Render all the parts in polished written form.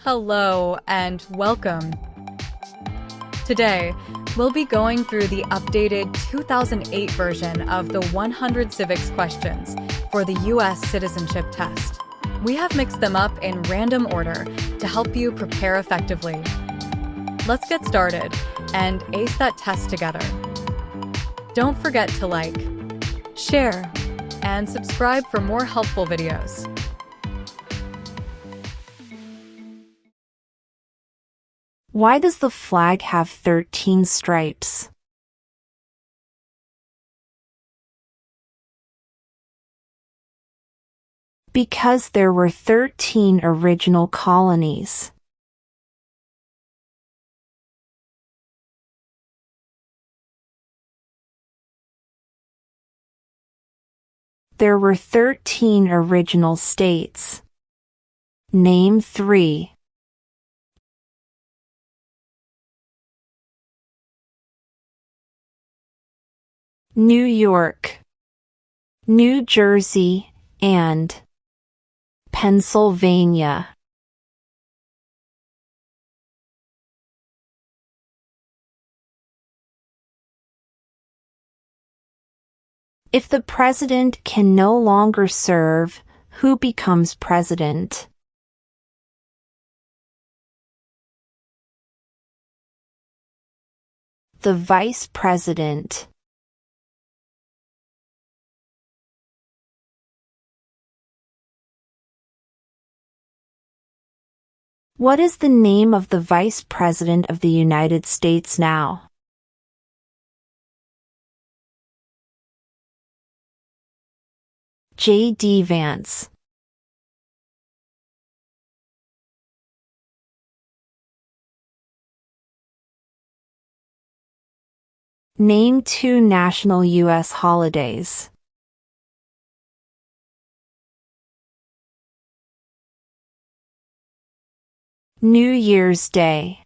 Hello and welcome. Today, we'll be going through the updated 2008 version of the 100 Civics Questions for the U.S. Citizenship Test. We have mixed them up in random order to help you prepare effectively. Let's get started and ace that test together. Don't forget to like, share, and subscribe for more helpful videos. Why does the flag have 13 stripes? Because there were 13 original colonies. There were 13 original states. Name 3. New York, New Jersey, and Pennsylvania. If the president can no longer serve, who becomes president? The vice president. What is the name of the Vice President of the United States now? J.D. Vance. Name 2 national U.S. holidays. New Year's Day,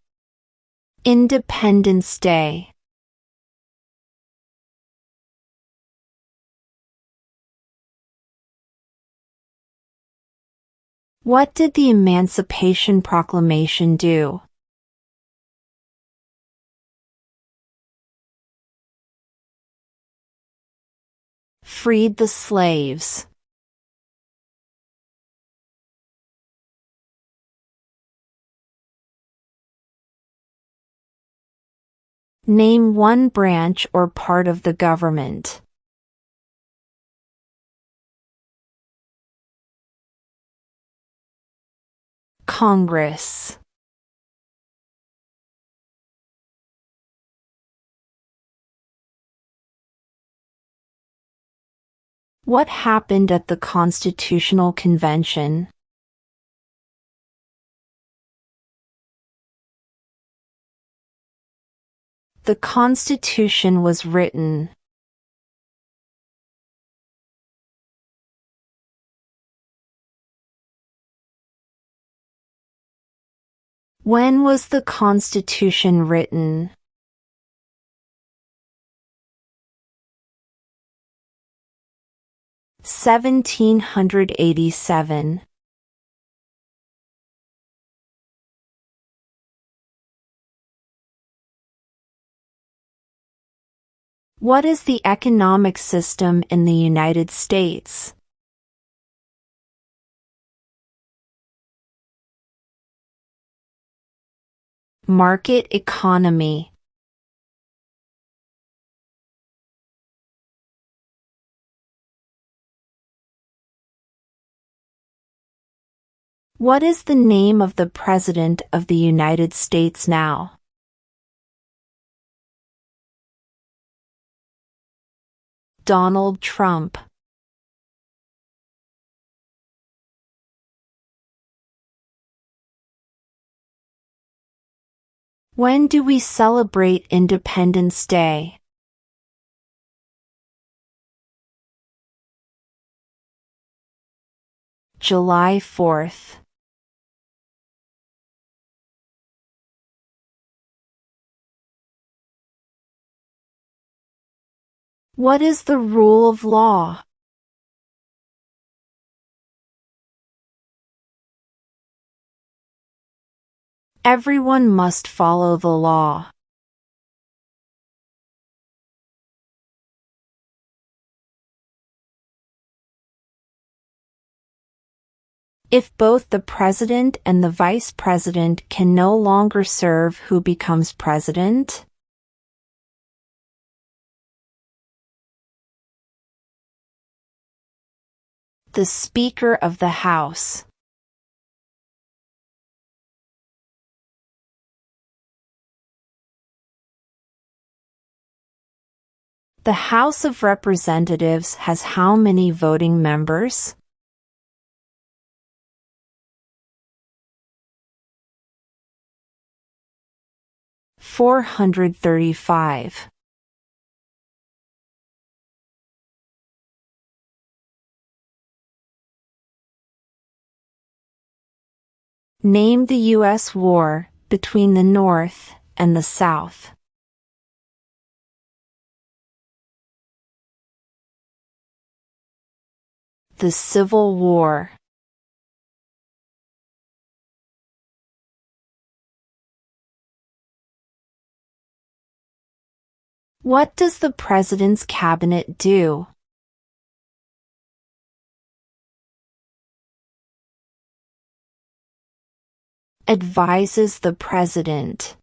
Independence Day. What did the Emancipation Proclamation do? Freed the slaves. Name 1 branch or part of the government. Congress. What happened at the Constitutional Convention? The Constitution was written. When was the Constitution written? (1787). What is the economic system in the United States? Market economy. What is the name of the President of the United States now? Donald Trump. When do we celebrate Independence Day? July 4th. What is the rule of law? Everyone must follow the law. If both the president and the vice president can no longer serve, who becomes president? The Speaker of the House. The House of Representatives has how many voting members? $435. Name the U.S. war between the North and the South. The Civil War. What does the President's Cabinet do? Advises the President.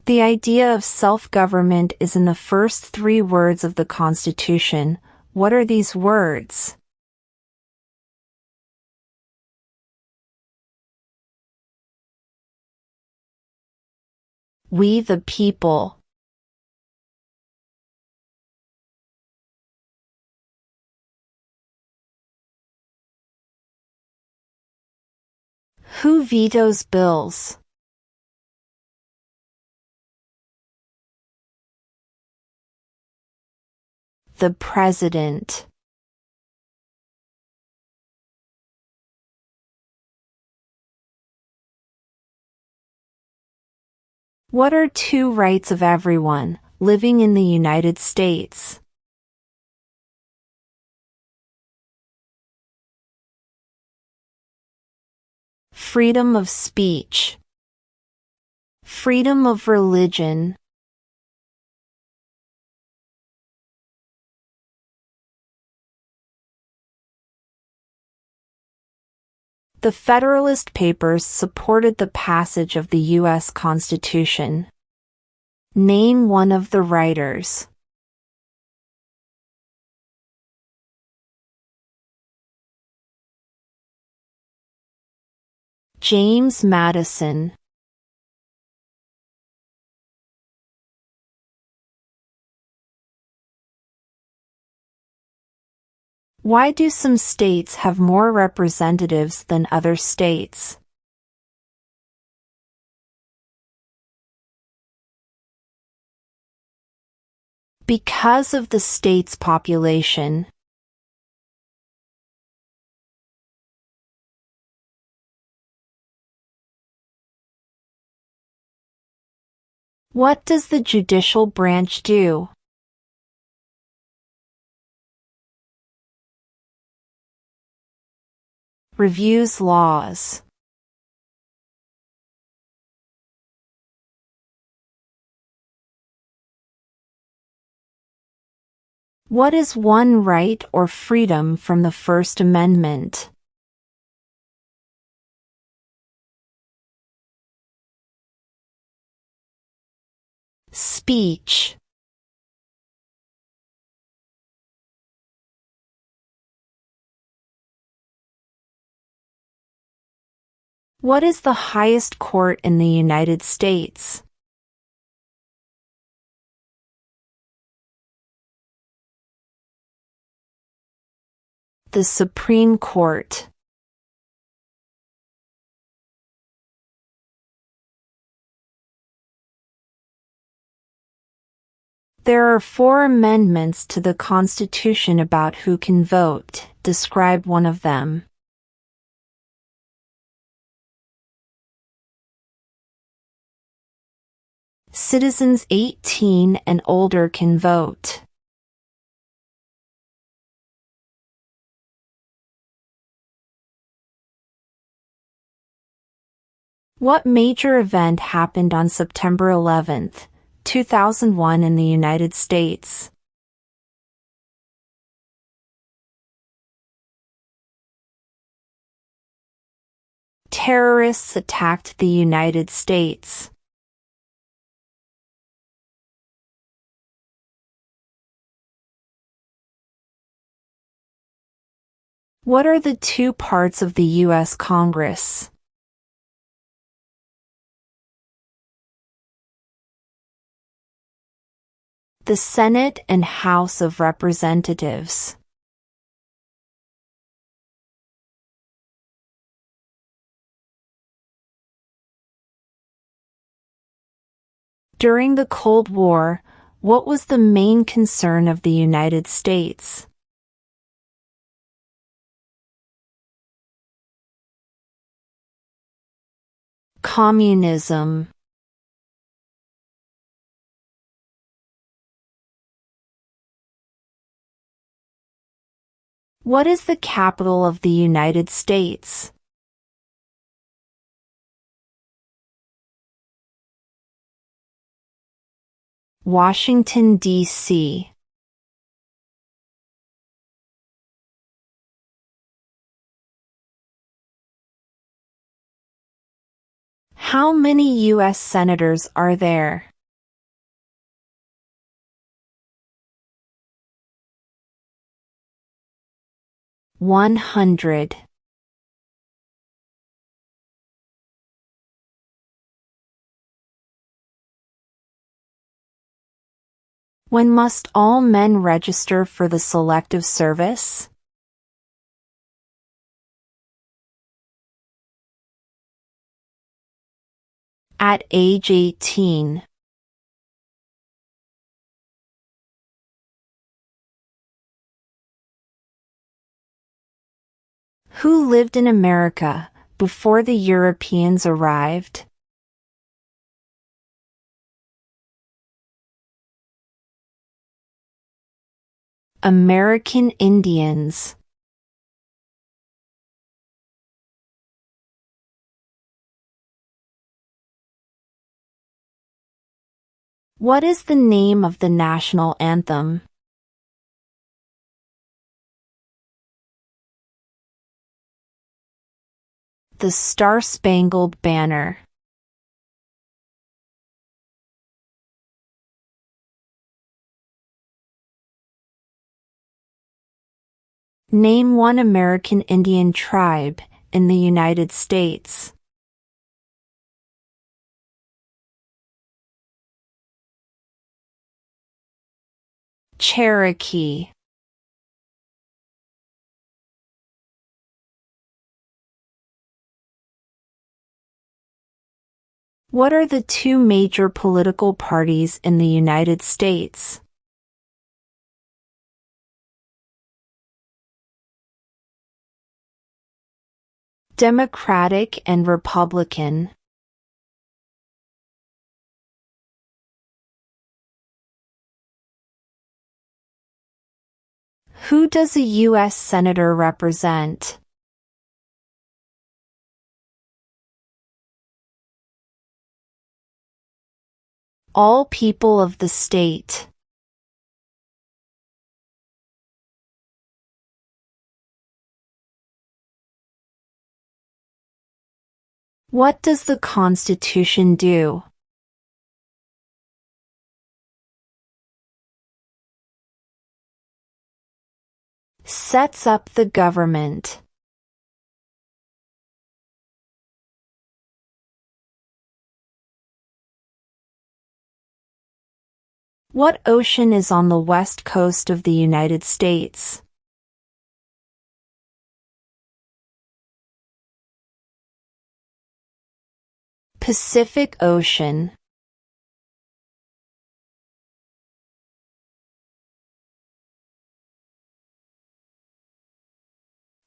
The idea of self-government is in the first 3 words of the Constitution. What are these words? We the people. Who vetoes bills? The President. What are 2 rights of everyone living in the United States? Freedom of speech. Freedom of religion. The Federalist Papers supported the passage of the U.S. Constitution. Name one of the writers. James Madison. Why do some states have more representatives than other states? Because of the state's population. What does the judicial branch do? Reviews laws. What is one right or freedom from the First Amendment? Speech. What is the highest court in the United States? The Supreme Court. There are 4 amendments to the Constitution about who can vote. Describe one of them. Citizens 18 and older can vote. What major event happened on September 11, 2001 in the United States? Terrorists attacked the United States. What are the two parts of the U.S. Congress? The Senate and House of Representatives. During the Cold War, what was the main concern of the United States? Communism. What is the capital of the United States? Washington, D.C. How many U.S. senators are there? $100. When must all men register for the Selective Service? At age 18. Who lived in America before the Europeans arrived? American Indians. What is the name of the national anthem? The Star-Spangled Banner. Name one American Indian tribe in the United States. Cherokee. What are the two major political parties in the United States? Democratic and Republican. Who does a U.S. Senator represent? All people of the state. What does the Constitution do? Sets up the government. What ocean is on the west coast of the United States? Pacific Ocean.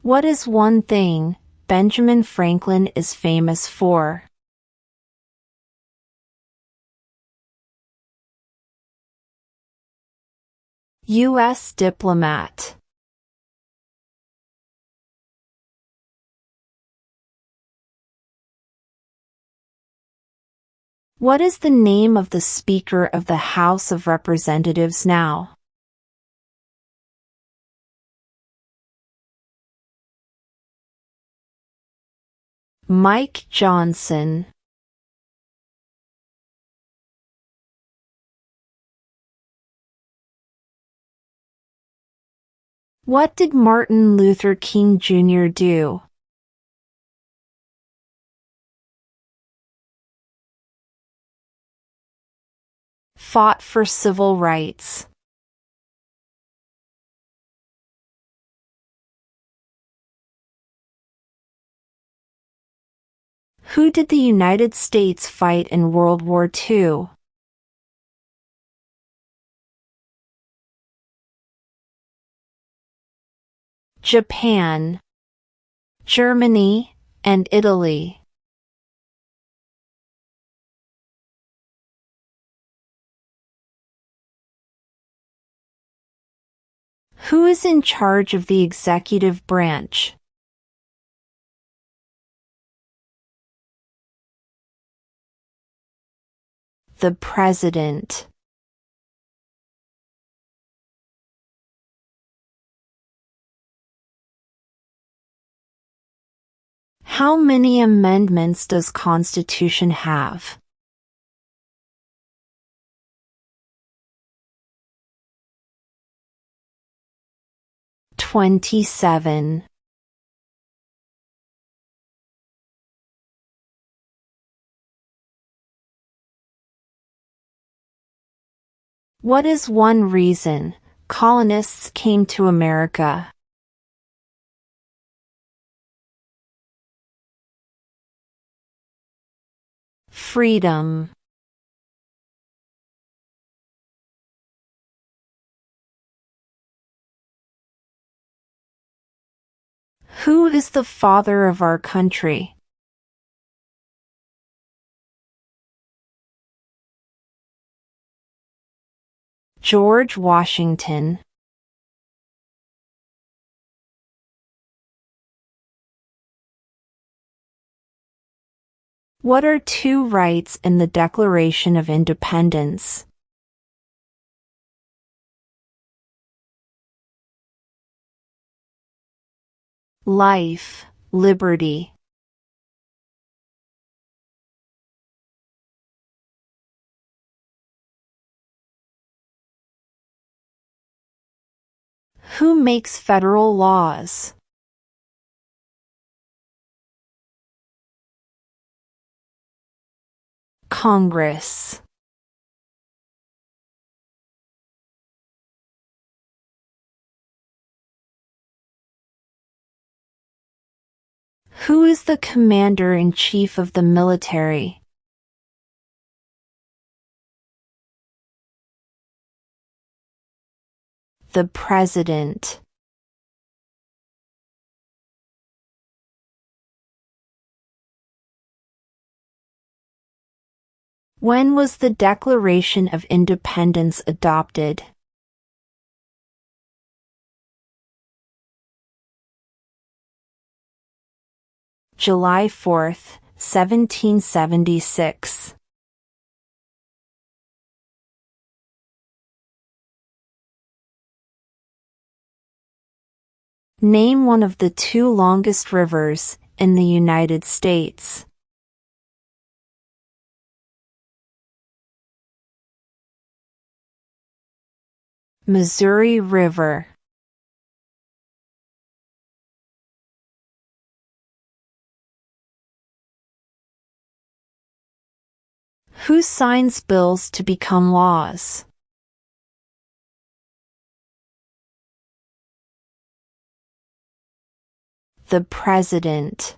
What is one thing Benjamin Franklin is famous for? U.S. diplomat. What is the name of the Speaker of the House of Representatives now? Mike Johnson. What did Martin Luther King Jr. do? Fought for civil rights. Who did the United States fight in World War II? Japan, Germany, and Italy. Who is in charge of the executive branch? The President. How many amendments does Constitution have? "27". What is one reason colonists came to America? Freedom. Who is the father of our country? George Washington. What are two rights in the Declaration of Independence? Life, liberty. Who makes federal laws? Congress. Who is the Commander-in-Chief of the military? The President. When was the Declaration of Independence adopted? July 4, 1776. Name one of the two longest rivers in the United States. Missouri River. Who signs bills to become laws? The President.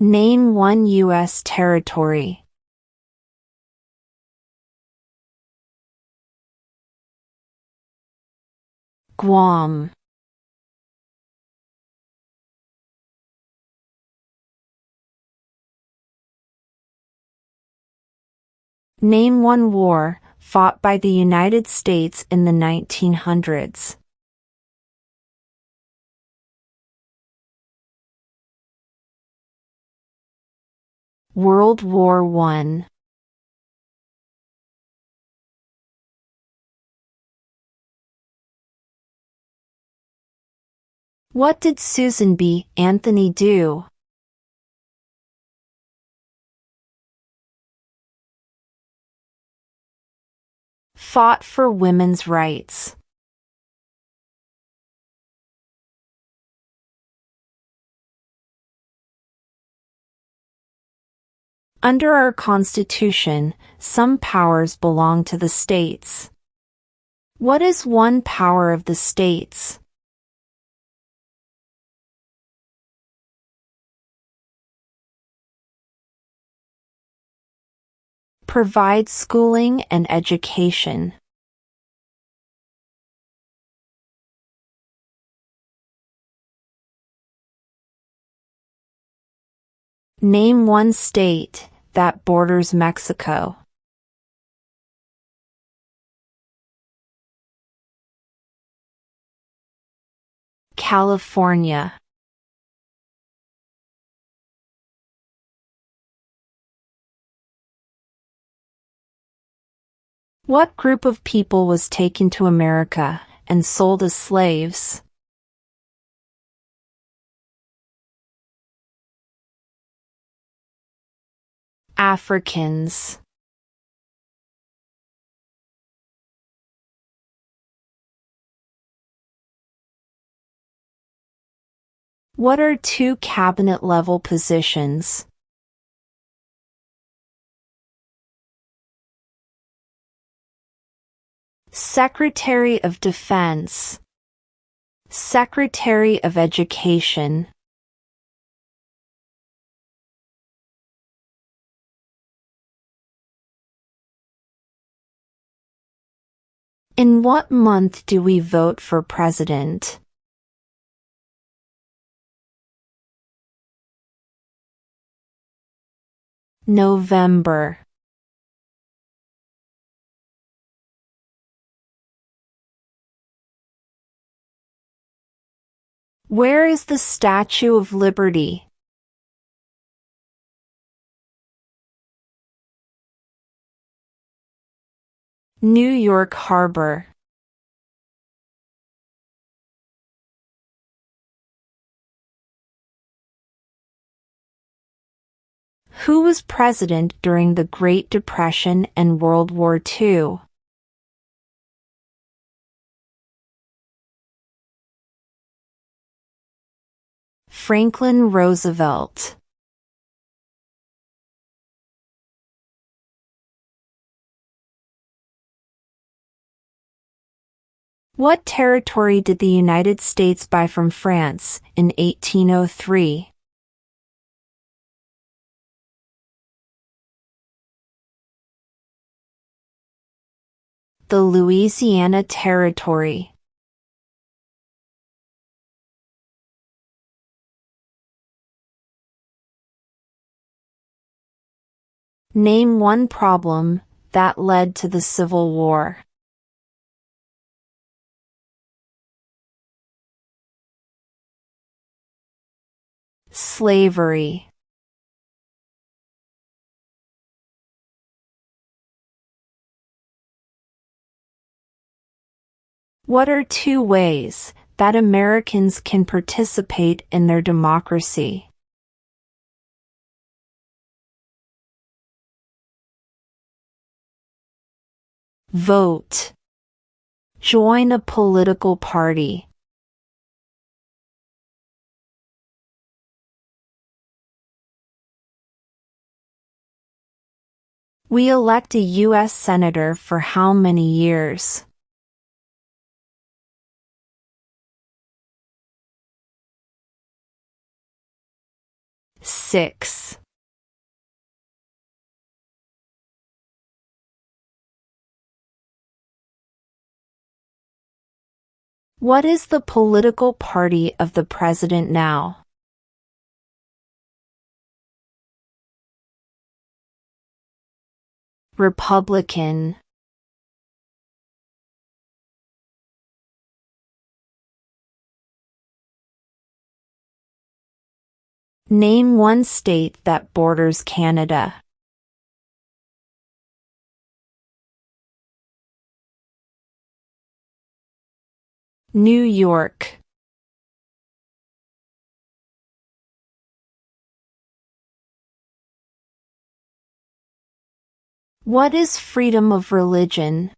Name one U.S. territory. Guam. Name one war fought by the United States in the 1900s. World War I. What did Susan B. Anthony do? Fought for women's rights. Under our Constitution, some powers belong to the states. What is one power of the states? Provide schooling and education. Name one state that borders Mexico. California. What group of people was taken to America and sold as slaves? Africans. What are two cabinet-level positions? Secretary of Defense. Secretary of Education. In what month do we vote for president? November. Where is the Statue of Liberty? New York Harbor. Who was president during the Great Depression and World War II? Franklin Roosevelt. What territory did the United States buy from France in 1803? The Louisiana Territory. Name one problem that led to the Civil War. Slavery. What are two ways that Americans can participate in their democracy? Vote. Join a political party. We elect a U.S. Senator for how many years? 6. What is the political party of the president now? Republican. Name one state that borders Canada. New York. What is freedom of religion?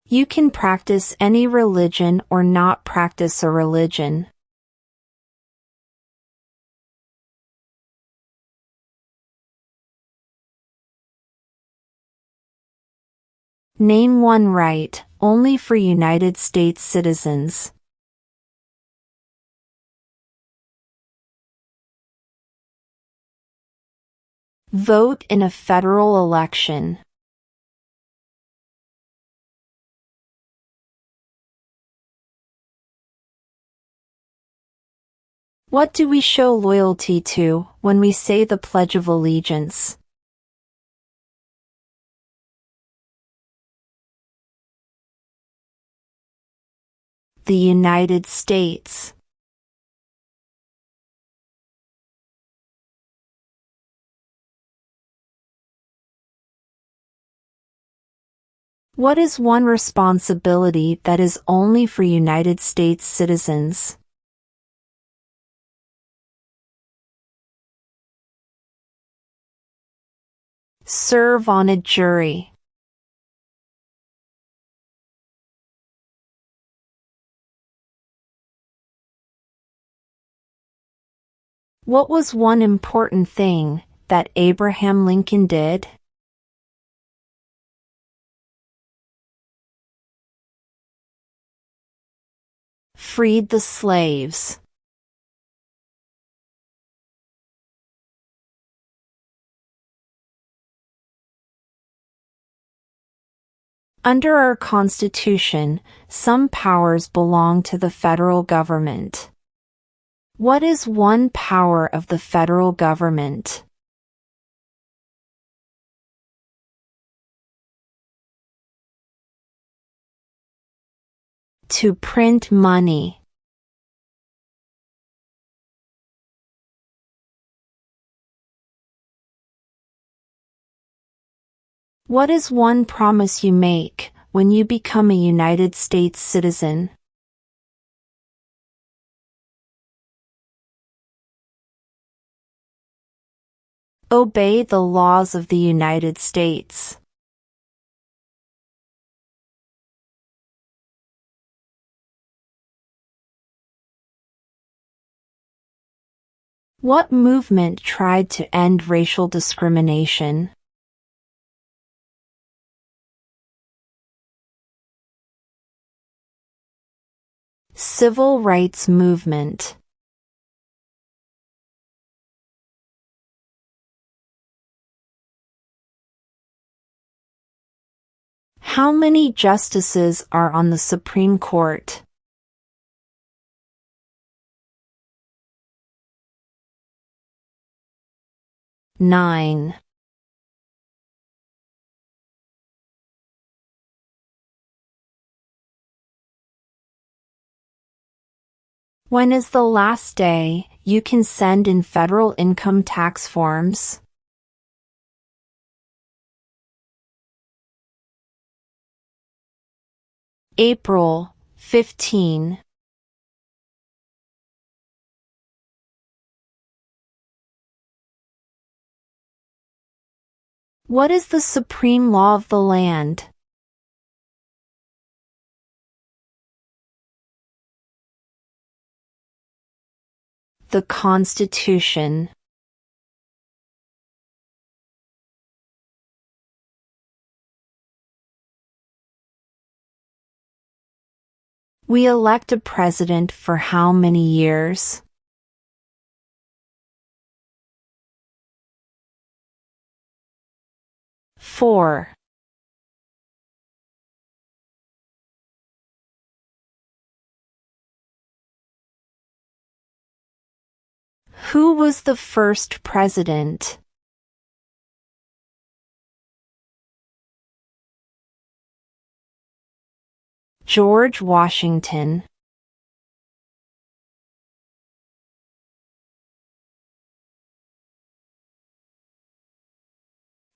You can practice any religion or not practice a religion. Name one right, only for United States citizens. Vote in a federal election. What do we show loyalty to when we say the Pledge of Allegiance? The United States. What is one responsibility that is only for United States citizens? Serve on a jury. What was one important thing that Abraham Lincoln did? Freed the slaves. Under our Constitution, some powers belong to the federal government. What is one power of the federal government? To print money. What is one promise you make when you become a United States citizen? Obey the laws of the United States. What movement tried to end racial discrimination? Civil rights movement. How many justices are on the Supreme Court? 9. When is the last day you can send in federal income tax forms? April 15. What is the supreme law of the land? The Constitution. We elect a president for how many years? 4. Who was the first president? George Washington.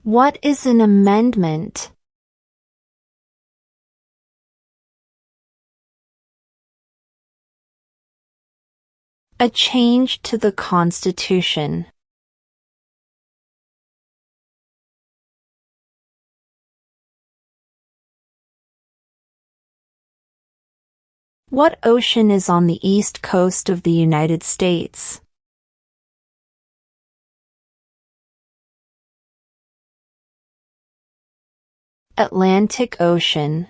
What is an amendment? A change to the Constitution. What ocean is on the east coast of the United States? Atlantic Ocean.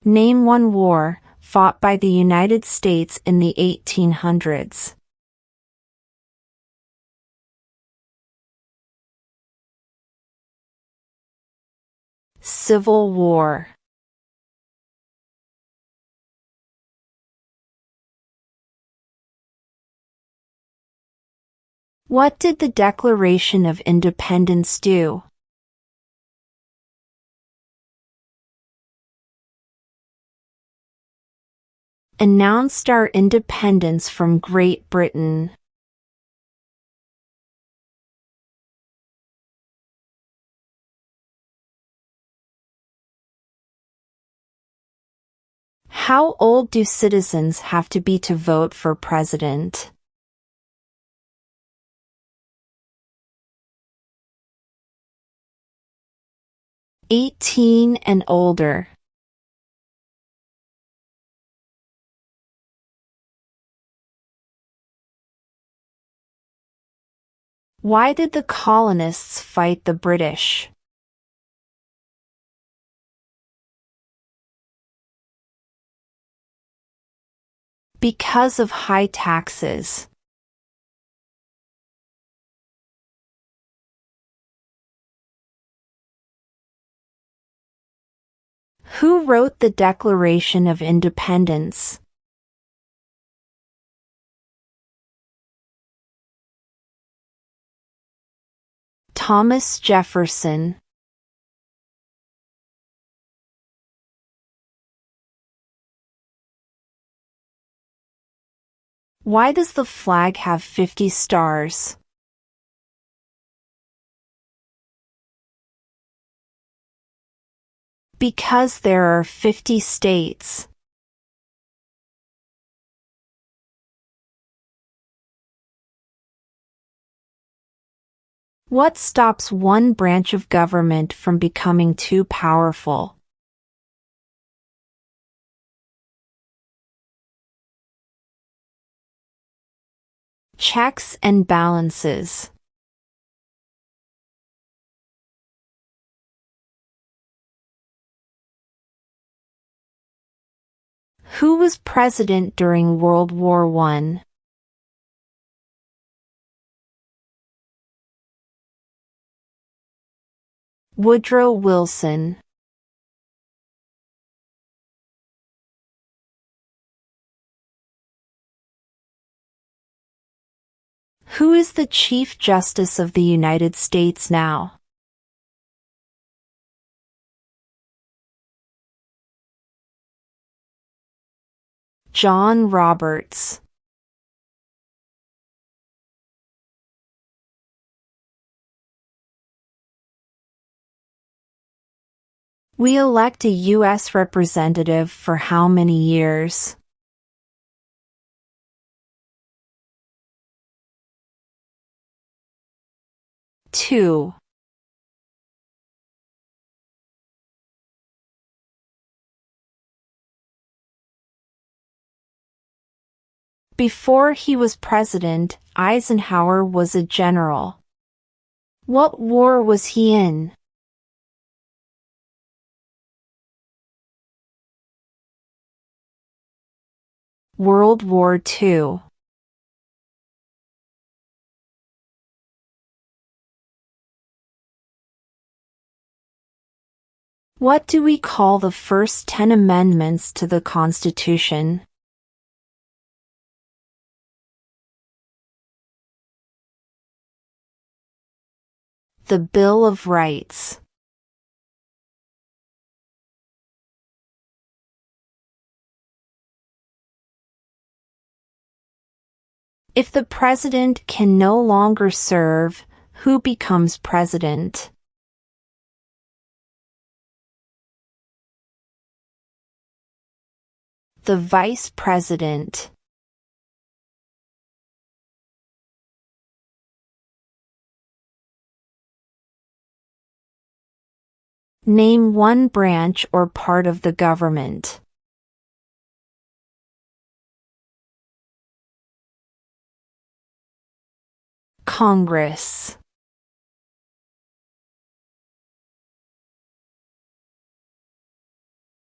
Name one war fought by the United States in the 1800s. Civil War. What did the Declaration of Independence do? Announced our independence from Great Britain. How old do citizens have to be to vote for president? "18 and older." Why did the colonists fight the British? Because of high taxes. Who wrote the Declaration of Independence? Thomas Jefferson. Why does the flag have 50 stars? Because there are 50 states. What stops one branch of government from becoming too powerful? Checks and balances. Who was president during World War I? Woodrow Wilson. Who is the Chief Justice of the United States now? John Roberts. We elect a U.S. representative for how many years? 2. Before he was president, Eisenhower was a general. What war was he in? World War II. What do we call the first 10 amendments to the Constitution? The Bill of Rights. If the president can no longer serve, who becomes president? The vice president. Name one branch or part of the government. Congress.